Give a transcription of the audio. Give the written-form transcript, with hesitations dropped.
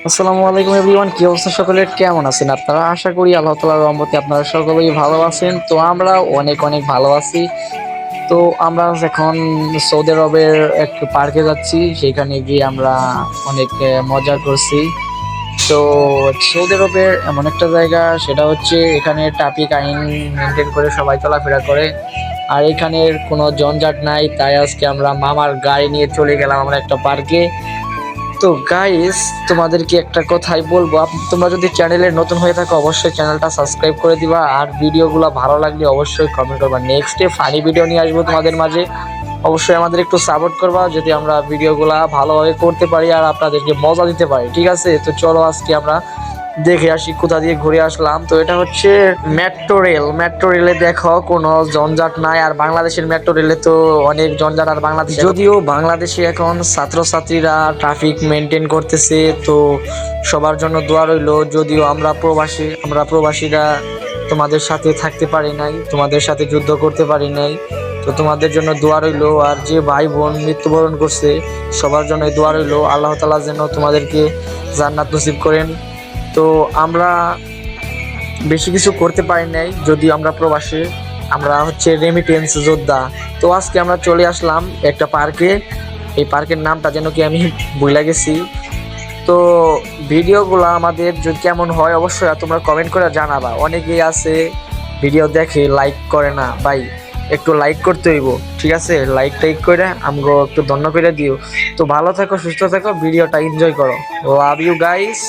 আসসালামু আলাইকুম এভরিওয়ান, কি অবস্থা সকলের? কেমন আছেন আপনারা? আশা করি আল্লাহ তাআলার রহমতে আপনারা সকলেই ভালো আছেন। তো আমরা অনেক অনেক ভালো আছি। তো আমরা এখন সৌদি আরবের একটি পার্কে যাচ্ছি, সেখানে গিয়ে আমরা অনেক মজা করছি। তো সৌদি আরবের এমন একটা জায়গা, সেটা হচ্ছে এখানে ট্রাফিক আইন মেনটেন করে সবাই চলাফেরা করে, আর এখানের কোনো জঞ্জাট নাই। তাই আজকে আমরা মামার গাড়ি নিয়ে চলে গেলাম আমরা একটা পার্কে। তো গাইস, তোমাদেরকে একটা কথাই বলবো, তোমরা যদি চ্যানেলে নতুন হয়ে থাকো অবশ্যই চ্যানেলটা সাবস্ক্রাইব করে দিবা, আর ভিডিওগুলো ভালো লাগলে অবশ্যই কমেন্ট করবা। নেক্সটে ফানি ভিডিও নিয়ে আসবো তোমাদের মাঝে। অবশ্যই আমাদের একটু সাপোর্ট করবা, যদি আমরা ভিডিওগুলা ভালোভাবে করতে পারি আর আপনাদেরকে মজা দিতে পারি। ঠিক আছে, তো চলো আজকে আমরা দেখে আসি কোথা দিয়ে ঘুরে আসলাম। তো এটা হচ্ছে মেট্রো রেল। মেট্রো রেলে দেখো কোনো জঞ্জাট নাই, আর বাংলাদেশের মেট্রো রেলে তো অনেক জঞ্জাট। আর বাংলাদেশে, যদিও বাংলাদেশে এখন ছাত্রছাত্রীরা ট্রাফিক মেনটেন করতেছে, তো সবার জন্য দোয়া রইলো। যদিও আমরা প্রবাসীরা তোমাদের সাথে থাকতে পারি নাই, তোমাদের সাথে যুদ্ধ করতে পারি নাই, তো তোমাদের জন্য দোয়া রইলো। আর যে ভাই বোন মৃত্যুবরণ করছে সবার জন্য দোয়া রইলো, আল্লাহ তাআলা যেন তোমাদেরকে জান্নাত নসিব করেন। তো আমরা বেশি কিছু করতে পারি নাই, যদিও আমরা প্রবাসী, আমরা হচ্ছে রেমিটেন্স যোদ্ধা। তো আজকে আমরা চলে আসলাম একটা পার্কে। এই পার্কের নামটা যেন কি আমি ভুলে গেছি। তো ভিডিওগুলো আমাদের যদি কেমন হয় অবশ্যই তোমরা কমেন্ট করে জানাবা। অনেকেই আছে ভিডিও দেখে লাইক করে না, ভাই একটু লাইক করতে হইব। ঠিক আছে, লাইক টাইক করে আমগো একটু ধন্য করে দিও। তো ভালো থাকো, সুস্থ থাকো, ভিডিওটা এনজয় করো। Love you guys.